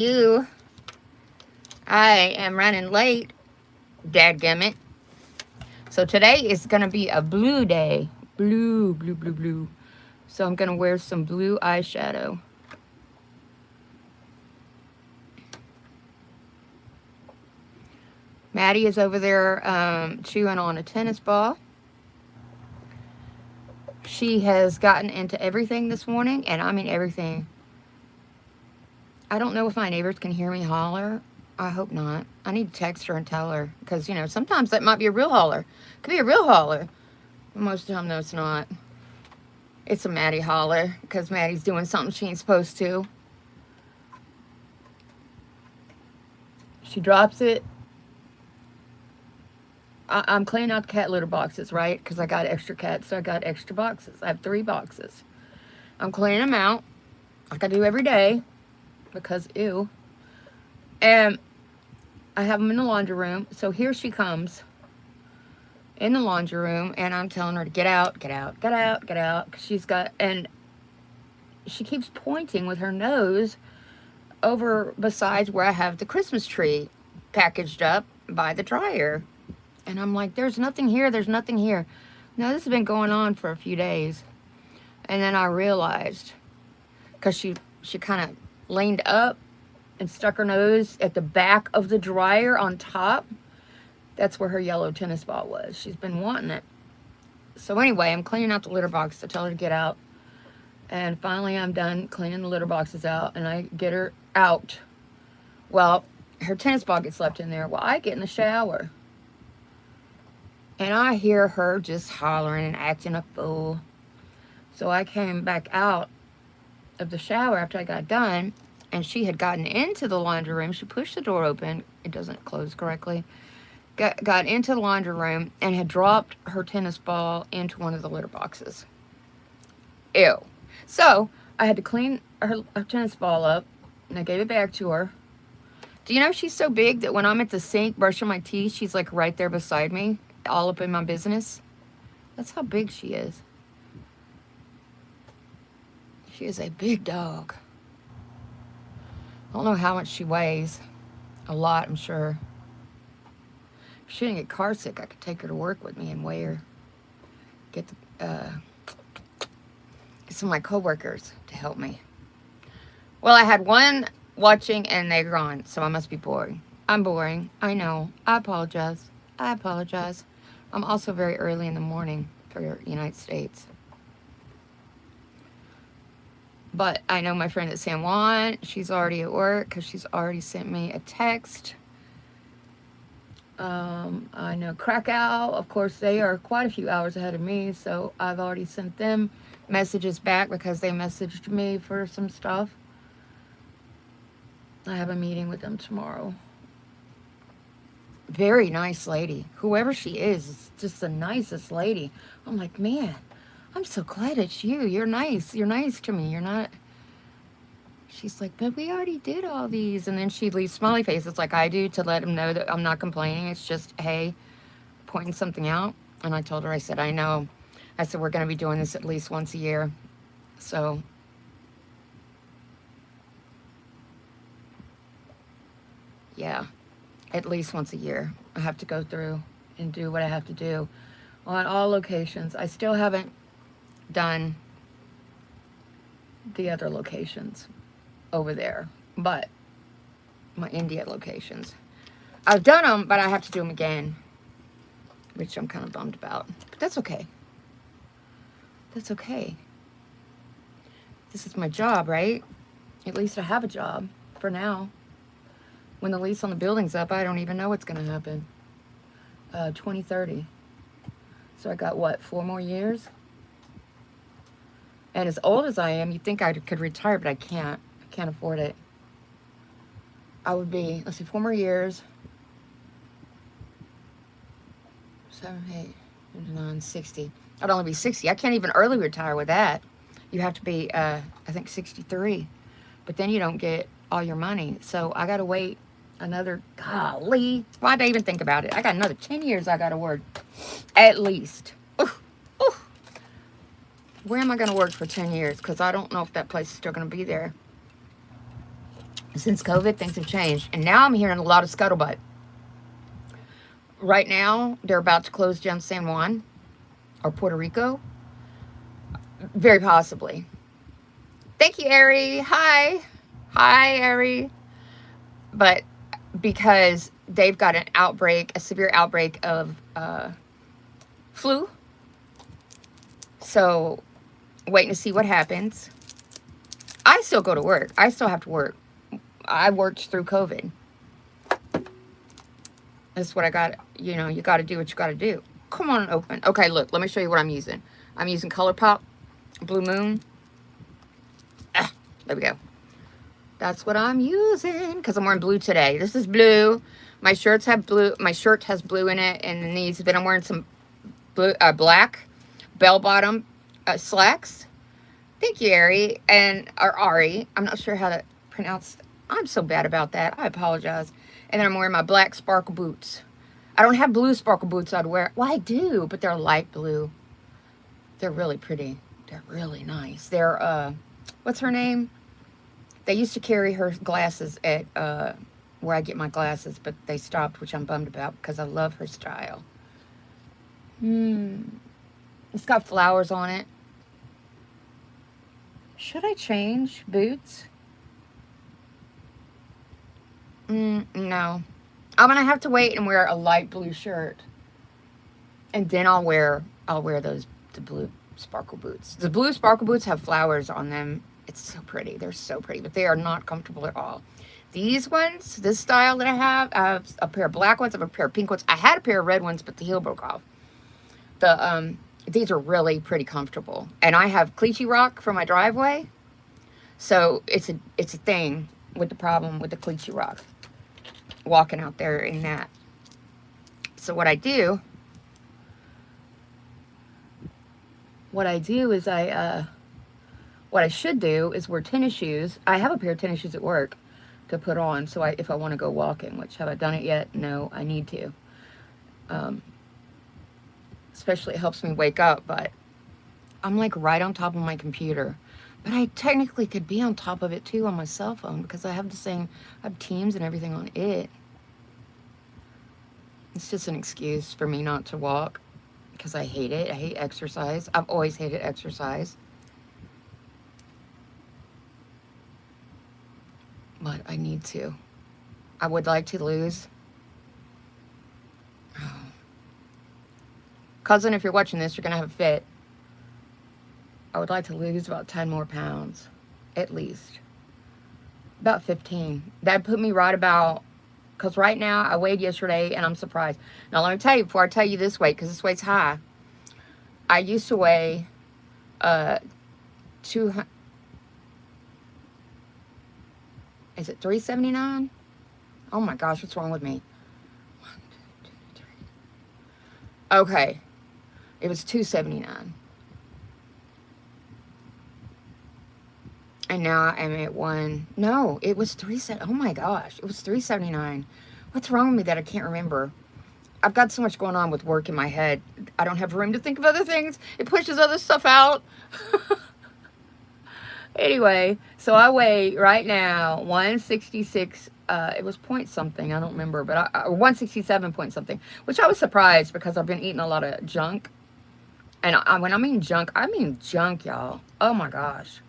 You, I am running late, dadgummit. So today is going to be a blue day. Blue, blue, blue, blue. So I'm going to wear some blue eyeshadow. Maddie is over there chewing on a tennis ball. She has gotten into everything this morning, and I mean everything. I don't know if my neighbors can hear me holler. I hope not. I need to text her and tell her, because, you know, sometimes that might be a real holler. It could be a real holler. Most of the time, no, it's not. It's a Maddie holler, because Maddie's doing something she ain't supposed to. She drops it. I'm cleaning out the cat litter boxes, right? Because I got extra cats, so I got extra boxes. I have 3 boxes. I'm cleaning them out, like I do every day, because ew. And I have them in the laundry room. So here she comes in the laundry room, and I'm telling her to get out, get out, get out, get out. Cause she's got, and she keeps pointing with her nose over besides where I have the Christmas tree packaged up by the dryer. And I'm like, there's nothing here, there's nothing here. Now, this has been going on for a few days. And then I realized, because she kind of leaned up and stuck her nose at the back of the dryer on top. That's where her yellow tennis ball was. She's been wanting it. So anyway, I'm cleaning out the litter box to tell her to get out. And finally I'm done cleaning the litter boxes out, and I get her out. Well, her tennis ball gets left in there. Well, I get in the shower, and I hear her just hollering and acting a fool. So I came back out of the shower after I got done, and she had gotten into the laundry room. She pushed the door open. It doesn't close correctly. Got into the laundry room and had dropped her tennis ball into one of the litter boxes. Ew. So I had to clean her tennis ball up, and I gave it back to her. Do you know she's so big that when I'm at the sink brushing my teeth, she's like right there beside me, all up in my business? That's how big she is. She is a big dog. I don't know how much she weighs. A lot, I'm sure. If she didn't get car sick, I could take her to work with me and weigh her. Get some of my coworkers to help me. Well, I had one watching and they're gone, so I must be boring. I'm boring. I know. I apologize. I apologize. I'm also very early in the morning for the United States. But I know my friend at San Juan, she's already at work because she's already sent me a text. I know Krakow, of course, they are quite a few hours ahead of me, so I've already sent them messages back because they messaged me for some stuff. I have a meeting with them tomorrow. Very nice lady. Whoever she is just the nicest lady. I'm like, man, I'm so glad it's you. You're nice. You're nice to me. You're not... She's like, but we already did all these. And then she leaves smiley faces like I do to let them know that I'm not complaining. It's just, hey, pointing something out. And I told her, I said, I know. I said, we're going to be doing this at least once a year. So, yeah, at least once a year. I have to go through and do what I have to do on all locations. I still haven't done the other locations over there, but my India locations. I've done them, but I have to do them again, which I'm kind of bummed about. But that's okay. That's okay. This is my job, right? At least I have a job for now. When the lease on the building's up, I don't even know what's going to happen. 2030. So I got, what, 4 more years? And as old as I am, you'd think I could retire, but I can't. I can't afford it. I would be, let's see, 4 more years. 7, 8, 9, 60. I'd only be 60. I can't even early retire with that. You have to be, I think, 63. But then you don't get all your money. So I got to wait another, golly. Why'd I even think about it? I got another 10 years I got to work. At least. Oof, oof. Where am I going to work for 10 years? Because I don't know if that place is still going to be there. Since COVID, things have changed. And now I'm hearing a lot of scuttlebutt. Right now, they're about to close down San Juan or Puerto Rico. Very possibly. Thank you, Ari. Hi. Hi, Ari. But because they've got an outbreak, a severe outbreak of flu. So, waiting to see what happens. I still go to work. I still have to work. I worked through COVID. That's what I got. You know, you got to do what you got to do. Come on, open. Okay, look. Let me show you what I'm using. I'm using ColourPop Blue Moon. Ah, there we go. That's what I'm using because I'm wearing blue today. This is blue. My shirts have blue. My shirt has blue in it, and then these. Then I'm wearing some blue, black bell-bottom slacks. Thank you, Ari or Ari. I'm not sure how to pronounce. I'm so bad about that. I apologize. And then I'm wearing my black sparkle boots. I don't have blue sparkle boots I'd wear. Well, I do, but they're light blue. They're really pretty. They're really nice. They're what's her name? They used to carry her glasses at where I get my glasses, but they stopped, which I'm bummed about because I love her style. It's got flowers on it. Should I change boots? No. I'm gonna have to wait and wear a light blue shirt, and then I'll wear the blue sparkle boots. The blue sparkle boots have flowers on them. It's so pretty. They're so pretty, but they are not comfortable at all. These ones, this style that I have a pair of black ones, I have a pair of pink ones. I had a pair of red ones, but the heel broke off. These are really pretty comfortable, and I have Cleachy Rock for my driveway, so it's a thing with the problem with the Cleachy Rock. Walking out there in that. So what I do is what I should do is wear tennis shoes. I have a pair of tennis shoes at work to put on, so if I want to go walking, which have I done it yet? No, I need to. Especially it helps me wake up, but I'm like right on top of my computer. But I technically could be on top of it too on my cell phone because I have I have Teams and everything on it. It's just an excuse for me not to walk because I hate it. I hate exercise. I've always hated exercise. But I need to. I would like to lose. Oh. Cousin, if you're watching this, you're going to have a fit. I would like to lose about 10 more pounds, at least. About 15. That'd put me right about, because right now I weighed yesterday and I'm surprised. Now let me tell you, before I tell you this weight, because this weight's high, I used to weigh 200, is it 379? Oh my gosh, what's wrong with me? 1, 2, 3. Okay, it was 279. And now I'm at it was 370. Oh my gosh, it was 379. What's wrong with me that I can't remember? I've got so much going on with work in my head. I don't have room to think of other things. It pushes other stuff out. Anyway, so I weigh right now 166. It was point something. I don't remember, but 167 point something, which I was surprised because I've been eating a lot of junk. And when I mean junk, y'all. Oh my gosh.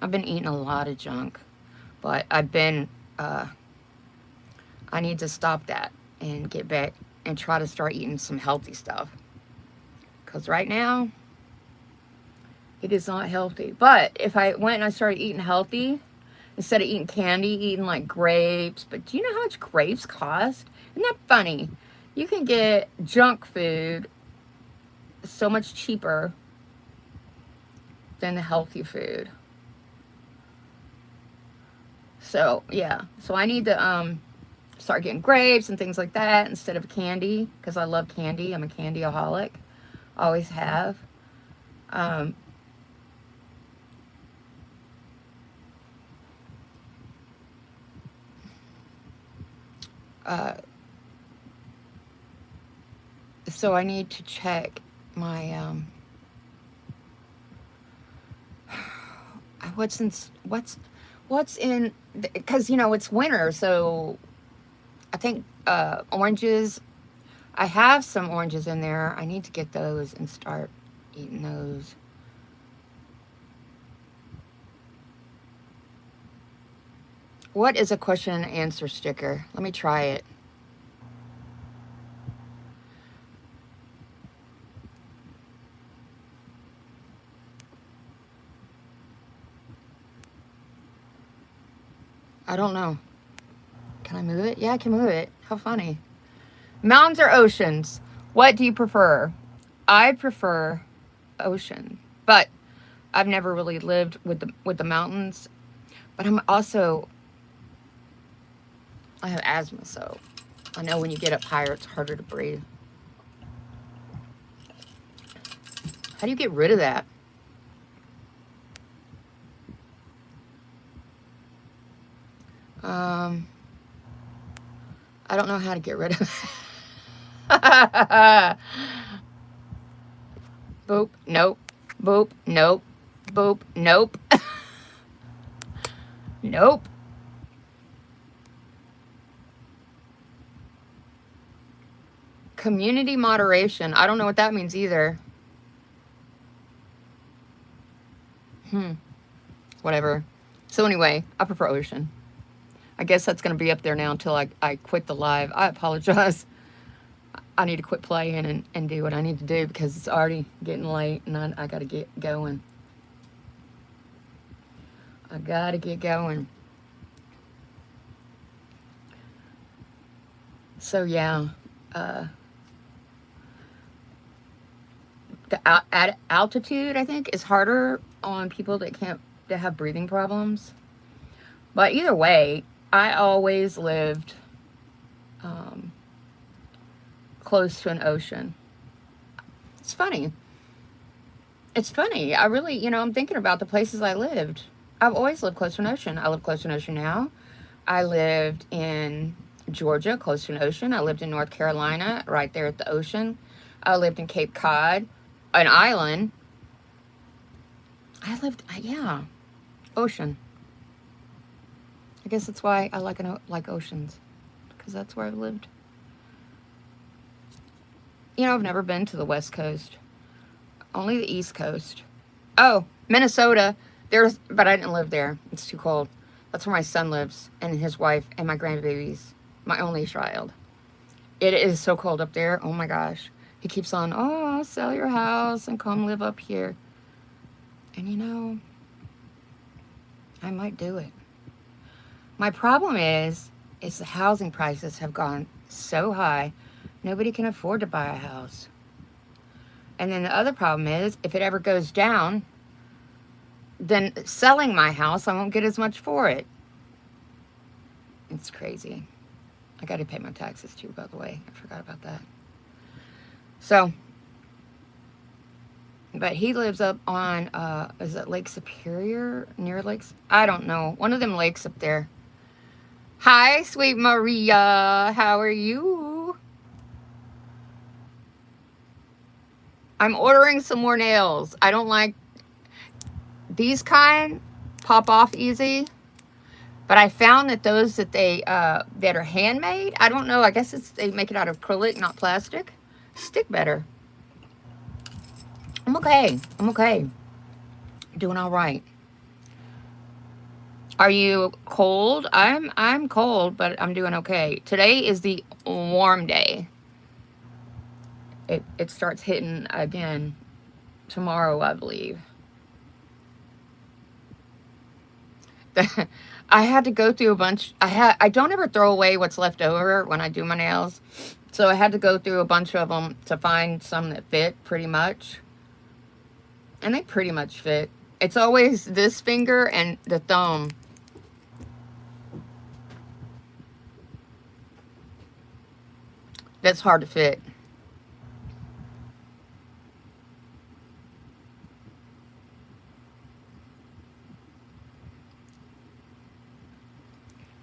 I've been eating a lot of junk, but I need to stop that and get back and try to start eating some healthy stuff. Because right now, it is not healthy. But if I went and I started eating healthy, instead of eating candy, eating like grapes. But do you know how much grapes cost? Isn't that funny? You can get junk food so much cheaper than the healthy food. So, yeah. So, I need to start getting grapes and things like that instead of candy. Because I love candy. I'm a candyaholic. Always have. So, I need to check my... what's in because, you know, it's winter, so I think oranges, I have some oranges in there. I need to get those and start eating those. What is a question and answer sticker? Let me try it. I don't know. Can I move it? Yeah, I can move it. How funny. Mountains or oceans? What do you prefer? I prefer ocean, but I've never really lived with the mountains. But I'm also, I have asthma, so I know when you get up higher, it's harder to breathe. How do you get rid of that? I don't know how to get rid of that. Boop, nope. Boop, nope. Boop, nope. Nope. Community moderation. I don't know what that means either. Whatever. So anyway, I prefer ocean. I guess that's going to be up there now until I quit the live. I apologize. I need to quit playing and do what I need to do because it's already getting late and I got to get going. I got to get going. So yeah, the altitude, I think, is harder on people that have breathing problems. But either way, I always lived close to an ocean. It's funny. It's funny. I really, you know, I'm thinking about the places I lived. I've always lived close to an ocean. I live close to an ocean now. I lived in Georgia, close to an ocean. I lived in North Carolina, right there at the ocean. I lived in Cape Cod, an island. I lived, yeah, ocean. I guess that's why I like oceans, because that's where I've lived. You know, I've never been to the West Coast, only the East Coast. Oh, Minnesota. But I didn't live there. It's too cold. That's where my son lives, and his wife, and my grandbabies, my only child. It is so cold up there. Oh my gosh. He keeps on, oh, I'll sell your house and come live up here. And you know, I might do it. My problem is the housing prices have gone so high, nobody can afford to buy a house. And then the other problem is, if it ever goes down, then selling my house, I won't get as much for it. It's crazy. I got to pay my taxes too, by the way. I forgot about that. So, but he lives up on, is it Lake Superior? Near Lakes? I don't know. One of them lakes up there. Hi, sweet Maria. How are you? I'm ordering some more nails. I don't like these kind, pop off easy. But I found that those that that are handmade, I don't know, I guess they make it out of acrylic, not plastic, stick better. I'm okay. I'm okay. Doing all right. Are you cold? I'm cold, but I'm doing okay. Today is the warm day. It starts hitting again tomorrow, I believe. I had to go through a bunch. I don't ever throw away what's left over when I do my nails. So I had to go through a bunch of them to find some that fit pretty much. And they pretty much fit. It's always this finger and the thumb. That's hard to fit.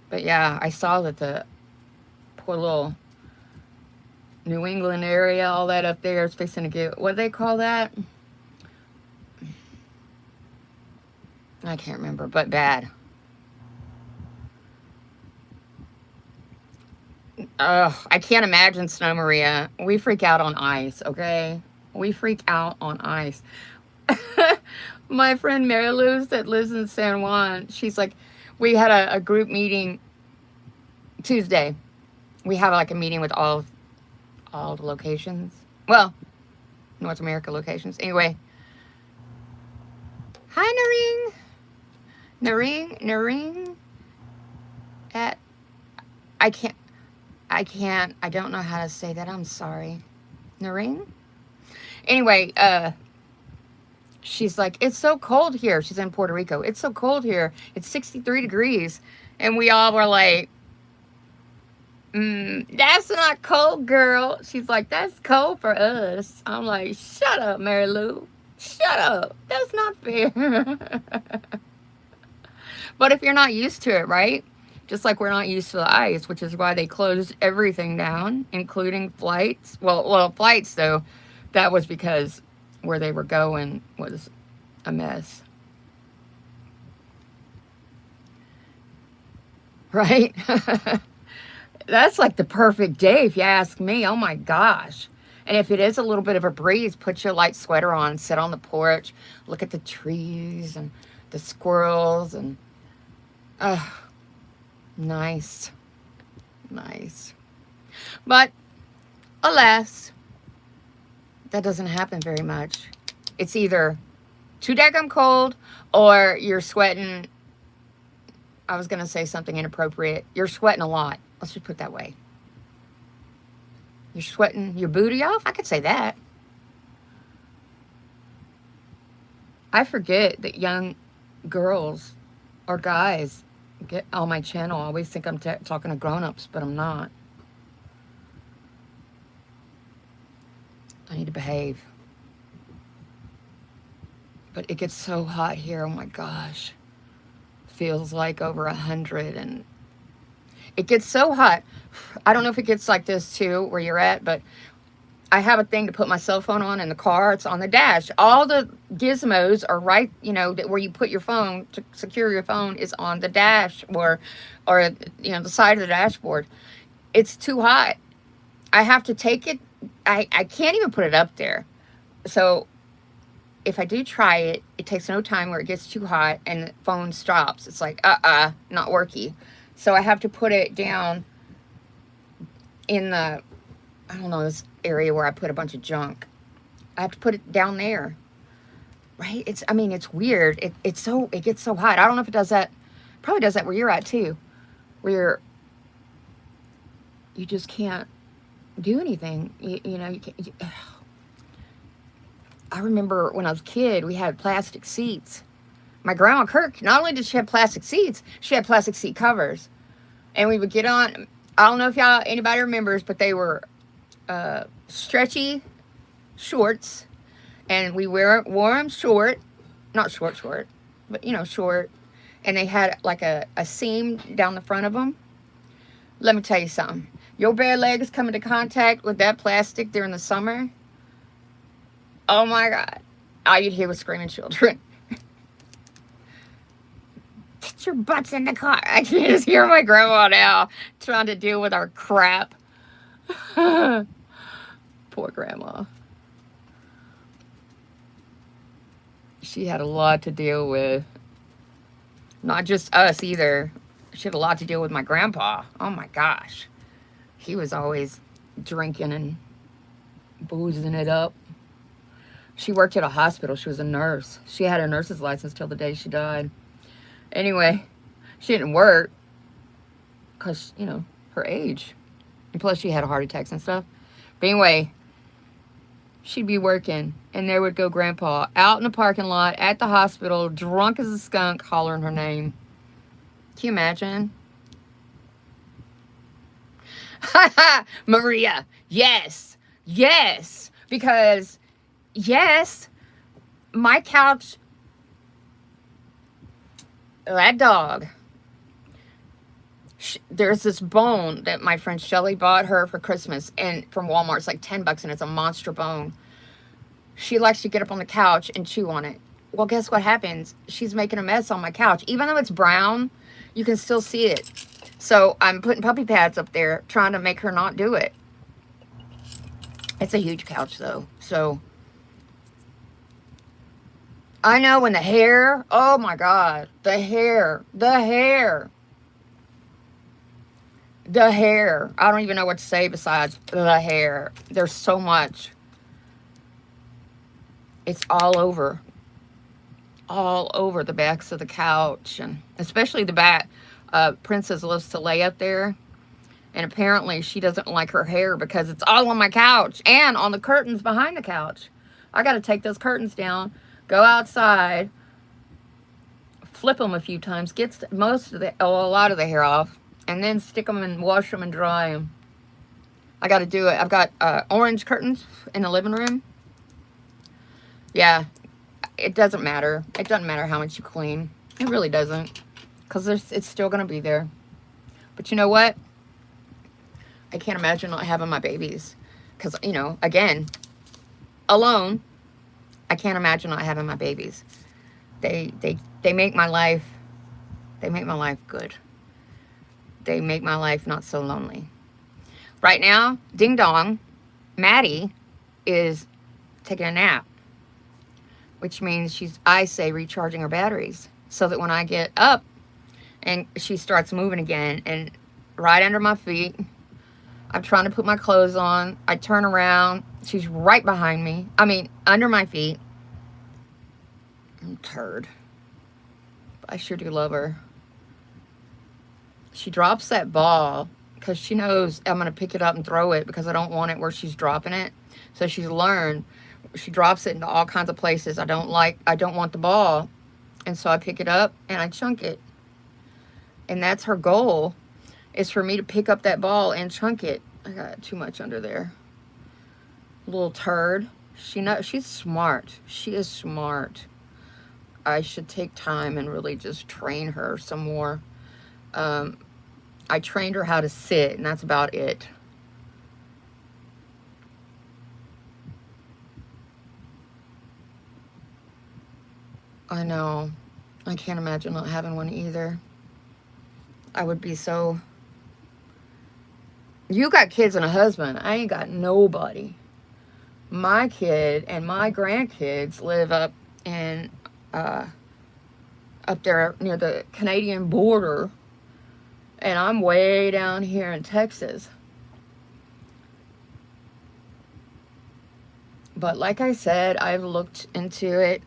But yeah, I saw that the poor little New England area, all that up there is fixing to get, what do they call that? I can't remember, but bad. I can't imagine Snow Maria. We freak out on ice, okay? We freak out on ice. My friend Mary Lou that lives in San Juan, she's like, we had a group meeting Tuesday. We have like a meeting with all the locations. Well, North America locations. Anyway. Hi, Naring. Naring. At, I don't know how to say that. I'm sorry. Naring? Anyway, she's like, it's so cold here. She's in Puerto Rico. It's so cold here. It's 63 degrees. And we all were like, that's not cold, girl. She's like, that's cold for us. I'm like, shut up, Mary Lou. Shut up. That's not fair. But if you're not used to it, right? Just like we're not used to the ice, which is why they closed everything down, including flights. Well, flights, though, that was because where they were going was a mess. Right? That's like the perfect day if you ask me. Oh my gosh. And if it is a little bit of a breeze, put your light sweater on, sit on the porch, look at the trees and the squirrels and nice. Nice. But alas, that doesn't happen very much. It's either too daggum cold or you're sweating. I was going to say something inappropriate. You're sweating a lot. Let's just put it that way. You're sweating your booty off? I could say that. I forget that young girls or guys get on my channel. I always think I'm talking to grown-ups, but I'm not. I need to behave. But it gets so hot here. Oh my gosh. Feels like over 100 and it gets so hot. I don't know if it gets like this too where you're at, but I have a thing to put my cell phone on in the car. It's on the dash. All the gizmos are right, you know, where you put your phone to secure your phone is on the dash or you know, the side of the dashboard. It's too hot. I have to take it. I can't even put it up there. So if I do try it, it takes no time where it gets too hot and the phone stops. It's like, not worky. So I have to put it down in the, I don't know, this area where I put a bunch of junk. I have to put it down there. Right? It's weird. It gets so hot. I don't know if it does that. Probably does that where you're at too. Where you just can't do anything. You know, you can't. I remember when I was a kid, we had plastic seats. My grandma Kirk, not only did she have plastic seats, she had plastic seat covers. And we would get on, I don't know if anybody remembers, but they were stretchy shorts. And we wore them short, not short, but you know, short. And they had like a seam down the front of them. Let me tell you something. Your bare legs come into contact with that plastic during the summer. Oh my God. All you'd hear was screaming children. Get your butts in the car. I can just hear my grandma now trying to deal with our crap. Poor grandma. She had a lot to deal with. Not just us either. She had a lot to deal with my grandpa. Oh my gosh. He was always drinking and boozing it up. She worked at a hospital. She was a nurse. She had her nurse's license till the day she died. Anyway, she didn't work because, you know, her age. And plus she had heart attacks and stuff. But anyway, she'd be working and there would go Grandpa out in the parking lot at the hospital, drunk as a skunk, hollering her name. Can you imagine? Maria, yes, yes, because yes, my couch, that dog, there's this bone that my friend Shelly bought her for Christmas and from Walmart. It's like $10 and it's a monster bone. She likes to get up on the couch and chew on it. Well, guess what happens? She's making a mess on my couch. Even though it's brown, you can still see it. So I'm putting puppy pads up there, trying to make her not do it. It's a huge couch though. So I know when the hair, oh my God, the hair. I don't even know what to say besides the hair. There's so much. It's all over the backs of the couch, and especially the back. Princess loves to lay up there, and apparently she doesn't like her hair because it's all on my couch and on the curtains behind the couch. I got to take those curtains down, go outside, flip them a few times, get a lot of the hair off, and then stick them and wash them and dry them. I got to do it. I've got orange curtains in the living room. Yeah, it doesn't matter. It doesn't matter how much you clean. It really doesn't, because it's still going to be there. But you know what? I can't imagine not having my babies, because, you know, again, alone, I can't imagine not having my babies. They make my life, good. They make my life not so lonely. Right now, ding dong, Maddie is taking a nap, which means she's, I say, recharging her batteries, so that when I get up and she starts moving again, and right under my feet, I'm trying to put my clothes on, I turn around, she's right behind me, under my feet. I'm a turd. But I sure do love her. She drops that ball because she knows I'm going to pick it up and throw it, because I don't want it where she's dropping it. So she's learned, she drops it into all kinds of places I don't want the ball. And so I pick it up and I chunk it. And that's her goal, is for me to pick up that ball and chunk it. I got too much under there. Little turd. She's smart. She is smart. I should take time and really just train her some more. I trained her how to sit, and that's about it. I know. I can't imagine not having one either. I would be so... You got kids and a husband. I ain't got nobody. My kid and my grandkids live up in... up there near the Canadian border, and I'm way down here in Texas. But like I said, I've looked into it.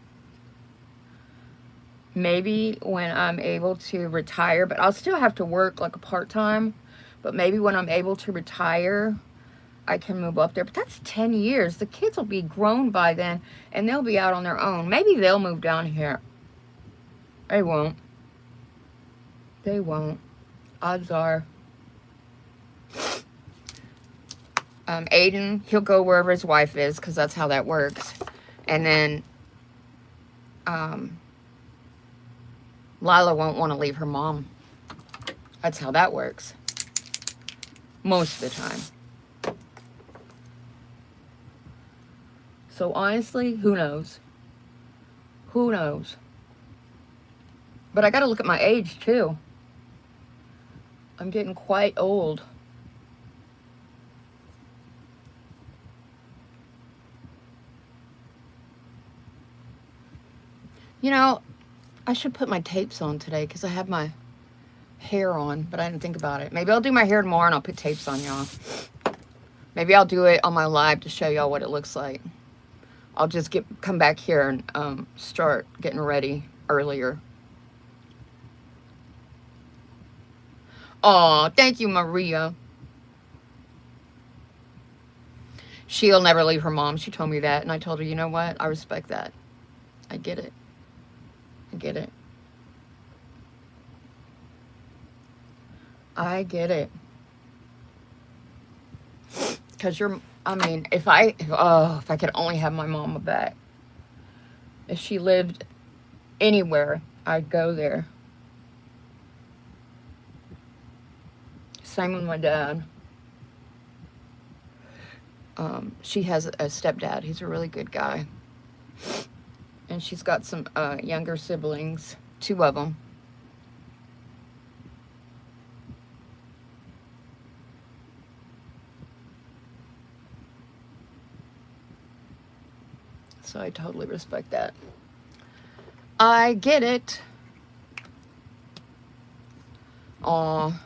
Maybe when I'm able to retire, but I'll still have to work like a part-time, but maybe when I'm able to retire, I can move up there. But that's 10 years. The kids will be grown by then, and they'll be out on their own. Maybe they'll move down here. They won't. They won't. Odds are. Aiden, he'll go wherever his wife is, because that's how that works. And then Lila won't want to leave her mom. That's how that works. Most of the time. So honestly, who knows? Who knows? But I got to look at my age too. I'm getting quite old. You know, I should put my tapes on today, because I have my hair on, but I didn't think about it. Maybe I'll do my hair tomorrow and I'll put tapes on, y'all. Maybe I'll do it on my live to show y'all what it looks like. I'll just come back here and start getting ready earlier. Aw, thank you, Maria. She'll never leave her mom. She told me that, and I told her, you know what? I respect that. I get it. I get it. I get it. Because if I could only have my mama back. If she lived anywhere, I'd go there. Same with my dad. She has a stepdad. He's a really good guy. And she's got some younger siblings. 2 of them. So I totally respect that. I get it. Aw.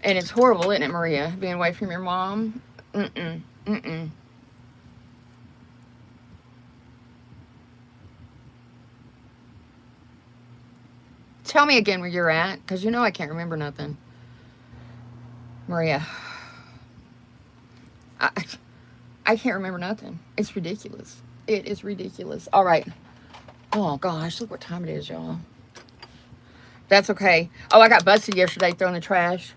And it's horrible, isn't it, Maria? Being away from your mom? Mm-mm. Mm-mm. Tell me again where you're at, because you know I can't remember nothing. Maria. I can't remember nothing. It's ridiculous. It is ridiculous. All right. Oh, gosh. Look what time it is, y'all. That's okay. Oh, I got busted yesterday throwing the trash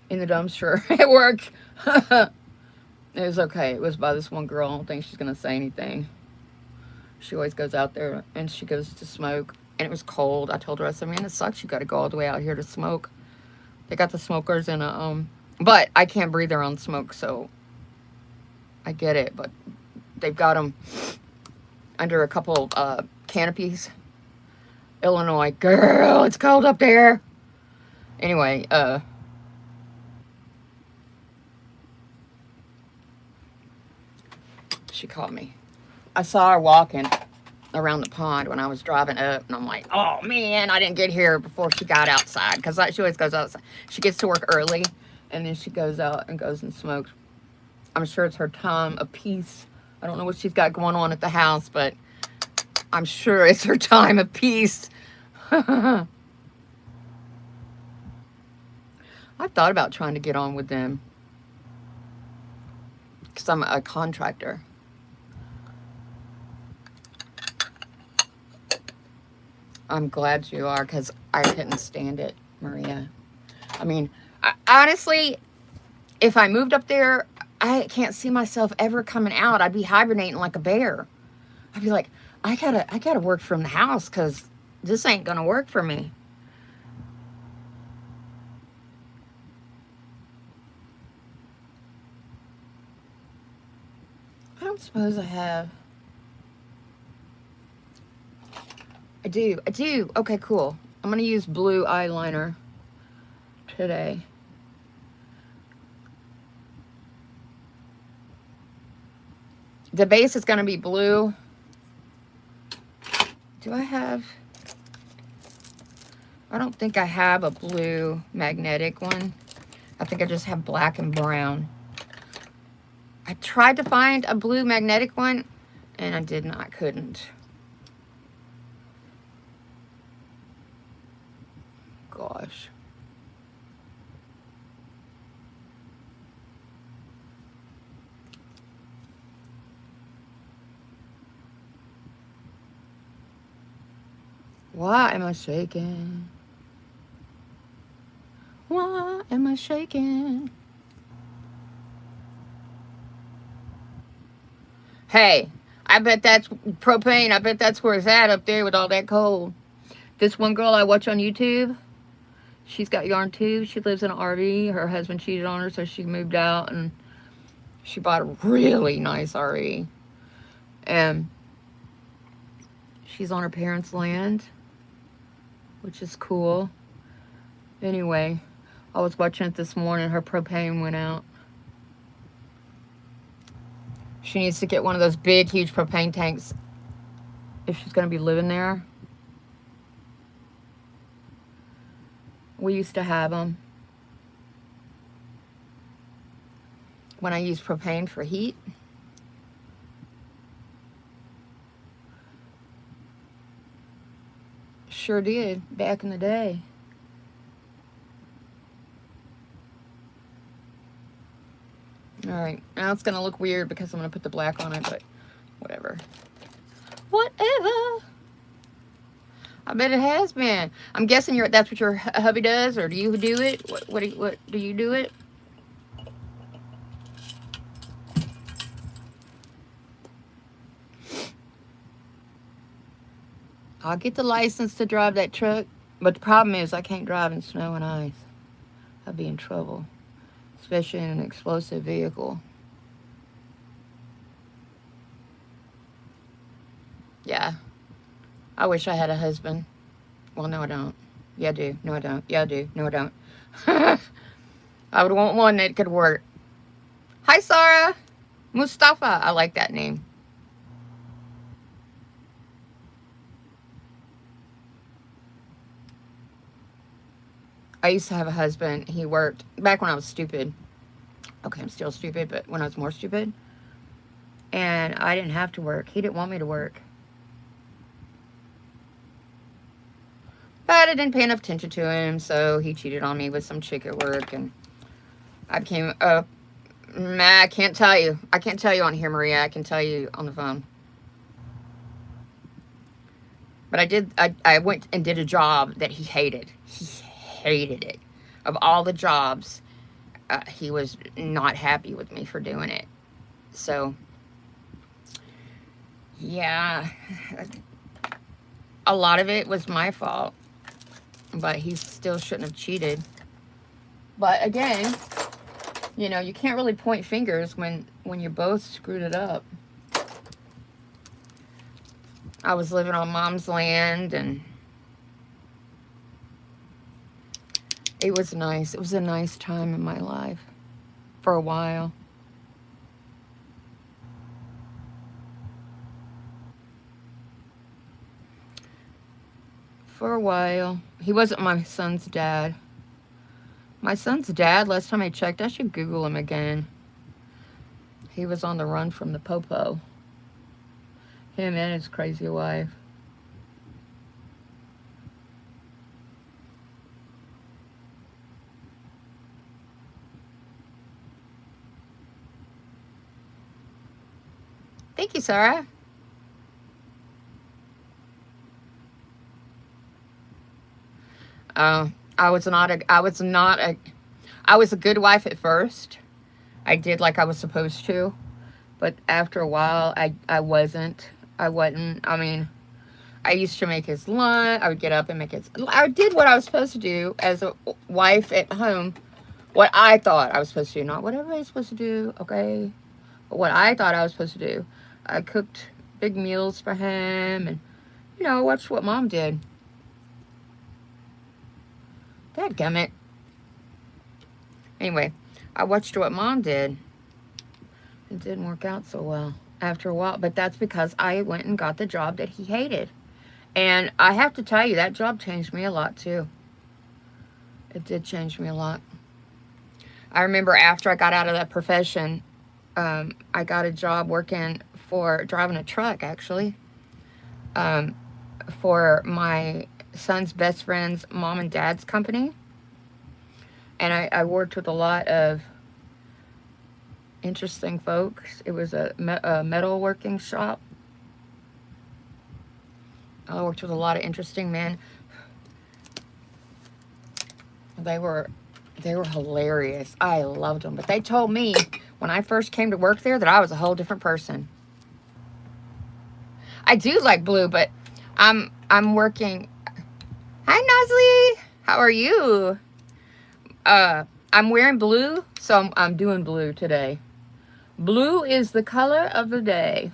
in the dumpster at work. It was okay. It was by this one girl. I don't think she's going to say anything. She always goes out there and she goes to smoke. And it was cold. I told her, I said, man, it sucks. You got to go all the way out here to smoke. They got the smokers in a, but I can't breathe their own smoke, so I get it. But they've got them under a couple canopies. Illinois, girl, it's cold up there. Anyway, she called me. I saw her walking around the pond when I was driving up, and I'm like, oh man, I didn't get here before she got outside, because she always goes outside. She gets to work early, and then she goes out and goes and smokes. I'm sure it's her time of peace. I don't know what she's got going on at the house, but I'm sure it's her time of peace. I've thought about trying to get on with them, because I'm a contractor. I'm glad you are, because I couldn't stand it, Maria. I mean, honestly, if I moved up there, I can't see myself ever coming out. I'd be hibernating like a bear. I'd be like, I gotta work from the house, because this ain't gonna work for me. I don't suppose I have. I do. Okay, cool. I'm gonna use blue eyeliner today. The base is gonna be blue. Do I have... I don't think I have a blue magnetic one. I think I just have black and brown. I tried to find a blue magnetic one, and I couldn't. Gosh. Why am I shaking? Why am I shaking? Hey, I bet that's propane. I bet that's where it's at up there with all that cold. This one girl I watch on YouTube, she's got yarn too. She lives in an RV. Her husband cheated on her, so she moved out, and she bought a really nice RV. And she's on her parents' land, which is cool. Anyway, I was watching it this morning. Her propane went out. She needs to get one of those big, huge propane tanks if she's going to be living there. We used to have them when I used propane for heat. Sure did, back in the day. Alright, now it's going to look weird because I'm going to put the black on it, but whatever. Whatever. I bet it has been. I'm guessing that's what your hubby does, or do you do it? What do you do it? I'll get the license to drive that truck, but the problem is I can't drive in snow and ice. I'd be in trouble, especially in an explosive vehicle. Yeah. I wish I had a husband. Well, no, I don't. Yeah, I do. No, I don't. Yeah, I do. No, I don't. I would want one that could work. Hi, Sarah. Mustafa. I like that name. I used to have a husband. He worked back when I was stupid. Okay, I'm still stupid, but when I was more stupid. And I didn't have to work. He didn't want me to work. But I didn't pay enough attention to him, so he cheated on me with some chick at work, and I became I can't tell you. I can't tell you on here, Maria. I can tell you on the phone. But I went and did a job that he hated. He hated it. Of all the jobs, he was not happy with me for doing it. So, yeah, a lot of it was my fault. But he still shouldn't have cheated. But again, you know, you can't really point fingers when you both screwed it up. I was living on mom's land, and it was nice. It was a nice time in my life for a while. For a while. He wasn't my son's dad. My son's dad, last time I checked, I should Google him again. He was on the run from the popo. Him and his crazy wife. Thank you, Sarah. I was a good wife at first. I did like I was supposed to, but after a while, I wasn't. I wasn't. I mean, I used to make his lunch. I would get up and make his. I did what I was supposed to do as a wife at home. What I thought I was supposed to do, not what everybody's supposed to do, okay? But what I thought I was supposed to do. I cooked big meals for him, and you know, watched what Mom did. Dadgummit. Anyway, I watched what Mom did. It didn't work out so well after a while, but that's because I went and got the job that he hated. And I have to tell you, that job changed me a lot too. It did change me a lot. I remember after I got out of that profession, I got a job working for driving a truck, actually, for my son's best friend's mom and dad's company. And I worked with a lot of interesting folks. It was a metalworking shop. I worked with a lot of interesting men. They were hilarious. I loved them. But they told me when I first came to work there that I was a whole different person. I do like blue, but I'm working. Hi, Nosley. How are you? I'm wearing blue, so I'm doing blue today. Blue is the color of the day.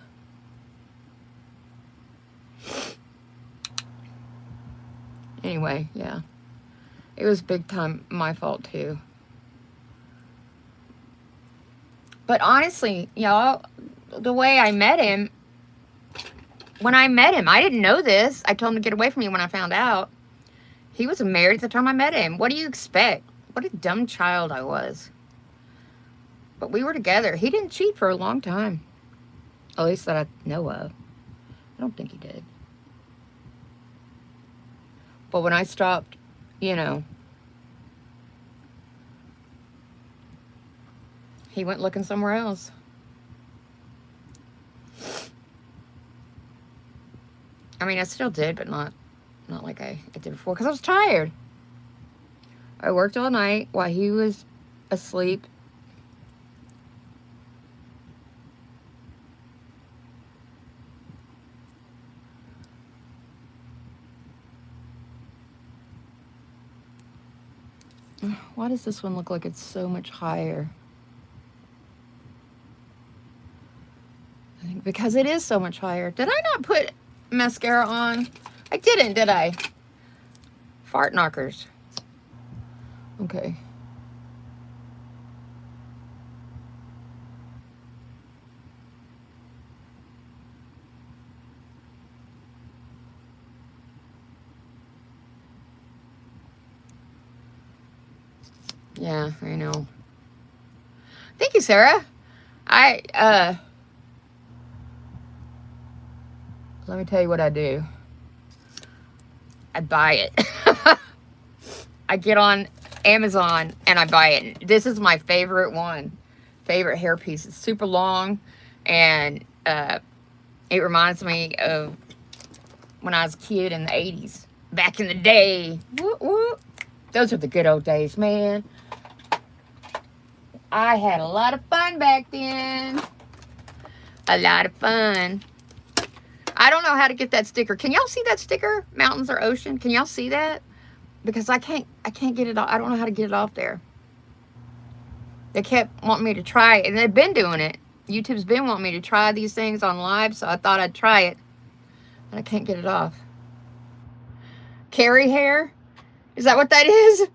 Anyway, yeah. It was big time my fault too. But honestly, y'all, the way I met him, when I met him, I didn't know this. I told him to get away from me when I found out. He was married at the time I met him. What do you expect? What a dumb child I was. But we were together. He didn't cheat for a long time. At least that I know of. I don't think he did. But when I stopped, you know, he went looking somewhere else. I mean, I still did, but not like I did before, because I was tired. I worked all night while he was asleep. Why does this one look like it's so much higher? I think because it is so much higher. Did I not put mascara on? I didn't, did I? Fart knockers. Okay. Yeah, I know. Thank you, Sarah. Let me tell you what I do. I buy it. I get on Amazon and I buy it. This is my favorite one. Favorite hair piece. It's super long, and it reminds me of when I was a kid in the 80s. Back in the day. Woo, woo. Those are the good old days, man. I had a lot of fun back then. A lot of fun. I don't know how to get that sticker. Can y'all see that sticker? Mountains or ocean? Can y'all see that? Because I can't get it off. I don't know how to get it off there. They kept wanting me to try it, and they've been doing it. YouTube's been wanting me to try these things on live, so I thought I'd try it. And I can't get it off. Carry hair? Is that what that is?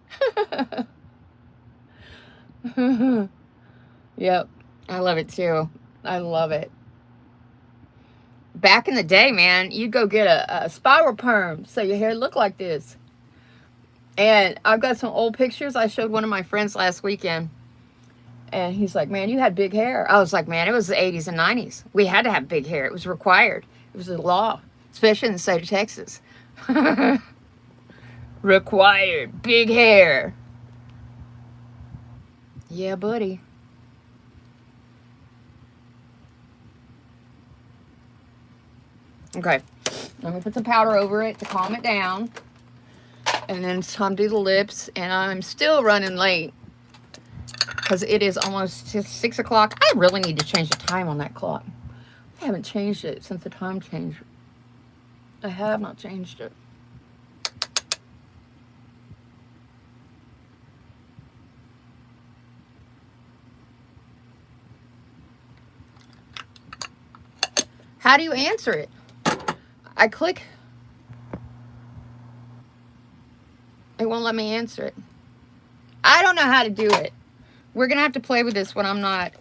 Yep. I love it too. I love it. Back in the day, man, you'd go get a spiral perm so your hair looked like this. And I've got some old pictures. I showed one of my friends last weekend. And he's like, man, you had big hair. I was like, man, it was the 80s and 90s. We had to have big hair. It was required. It was a law, especially in the state of Texas. Required. Big hair. Yeah, buddy. Okay. Let me put some powder over it to calm it down. And then it's time to do the lips. And I'm still running late, because it is almost just 6 o'clock. I really need to change the time on that clock. I haven't changed it since the time change. I have not changed it. How do you answer it? I click. It won't let me answer it. I don't know how to do it. We're going to have to play with this when I'm not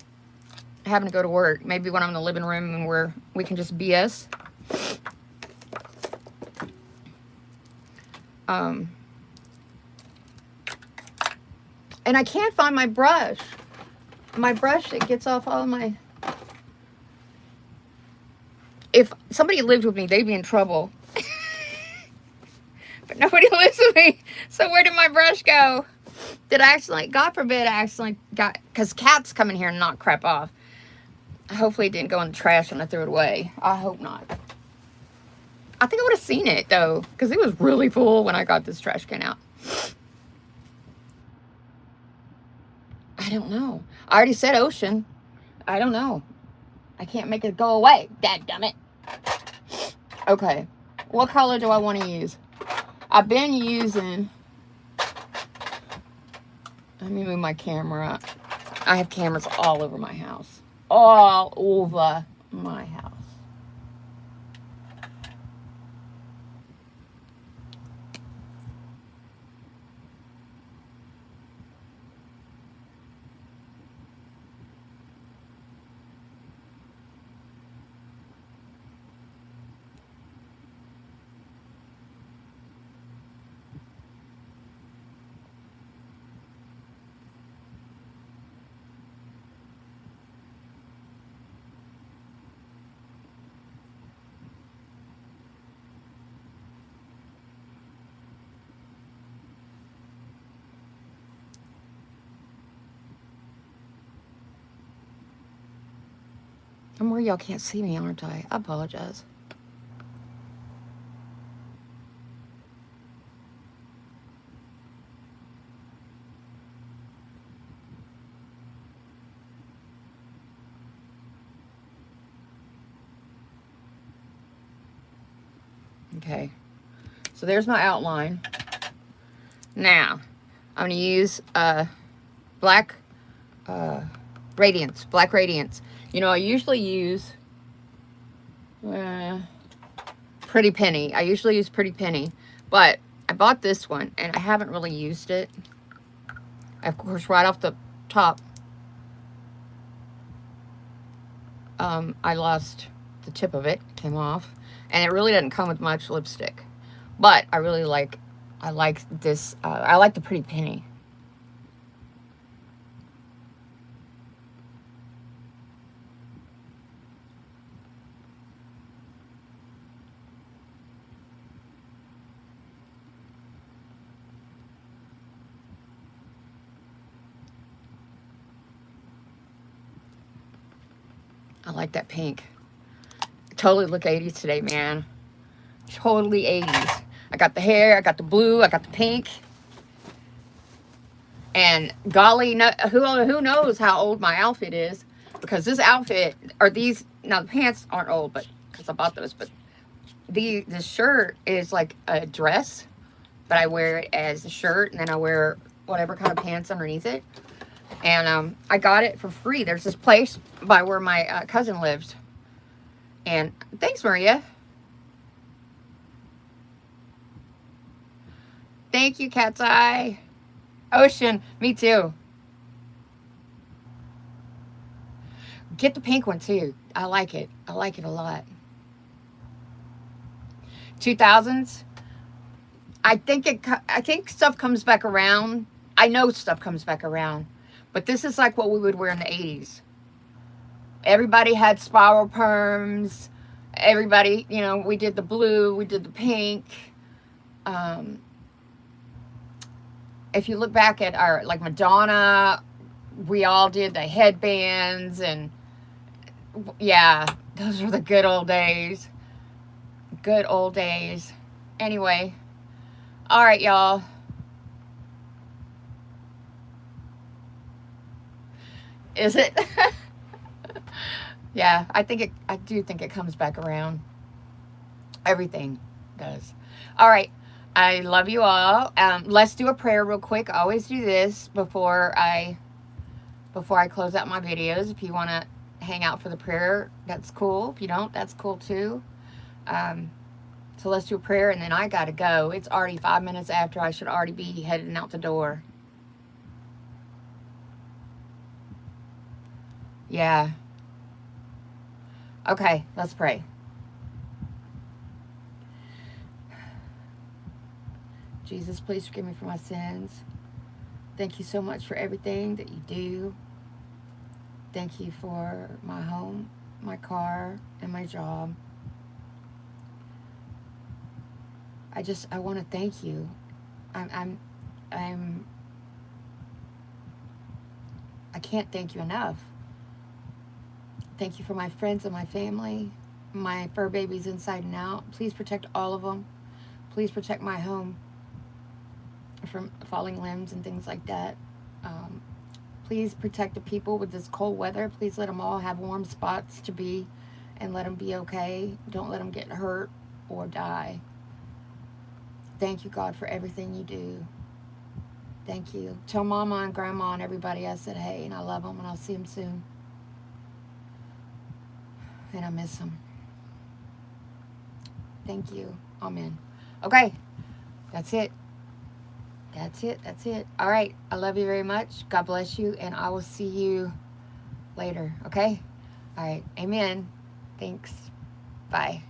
having to go to work. Maybe when I'm in the living room and we can just BS. And I can't find my brush. My brush that gets off all of my... If somebody lived with me, they'd be in trouble. But nobody lives with me. So where did my brush go? Did I accidentally, God forbid, I accidentally got, because cats come in here and knock crap off. Hopefully it didn't go in the trash when I threw it away. I hope not. I think I would have seen it, though, because it was really full when I got this trash can out. I don't know. I already said ocean. I don't know. I can't make it go away. Dadgummit. Okay. What color do I want to use? I've been using... Let me move my camera. I have cameras all over my house. All over my house. I'm worried y'all can't see me, aren't I? I apologize. Okay. So there's my outline. Now, I'm going to use black radiance. Black radiance. You know, I usually use Pretty Penny. I usually use Pretty Penny. But I bought this one, and I haven't really used it. Of course, right off the top, I lost the tip of it. Came off. And it really doesn't come with much lipstick. But I really like, I like this, I like the Pretty Penny. I like that pink. Totally look 80s today, man. Totally 80s. I got the hair, I got the blue, I got the pink. And golly, no, who knows how old my outfit is. Because this outfit, or these, now the pants aren't old, but because I bought those, but this shirt is like a dress, but I wear it as a shirt, and then I wear whatever kind of pants underneath it. And I got it for free. There's this place by where my cousin lives. And thanks, Maria. Thank you, Cat's Eye. Ocean, me too. Get the pink one too. I like it. I like it a lot. 2000s. I think stuff comes back around. I know stuff comes back around. But this is like what we would wear in the 80s. Everybody had spiral perms. Everybody, you know, we did the blue, we did the pink. If you look back at our, like Madonna, we all did the headbands, and yeah, those were the good old days. Good old days. Anyway, all right, y'all. Is it? Yeah, I do think it comes back around. Everything does. All right. I love you all. Let's do a prayer real quick. I always do this before I close out my videos. If you want to hang out for the prayer, that's cool. If you don't, that's cool too. So let's do a prayer, and then I got to go. It's already 5 minutes after. I should already be heading out the door. Yeah. Okay, let's pray. Jesus, please forgive me for my sins. Thank you so much for everything that you do. Thank you for my home, my car, and my job. I want to thank you. I can't thank you enough. Thank you for my friends and my family, my fur babies inside and out. Please protect all of them. Please protect my home from falling limbs and things like that. Please protect the people with this cold weather. Please let them all have warm spots to be, and let them be okay. Don't let them get hurt or die. Thank you, God, for everything you do. Thank you. Tell Mama and Grandma and everybody I said hey, and I love them, and I'll see them soon. And I miss them. Thank you. Amen. Okay. That's it. That's it. That's it. All right. I love you very much. God bless you. And I will see you later. Okay? All right. Amen. Thanks. Bye.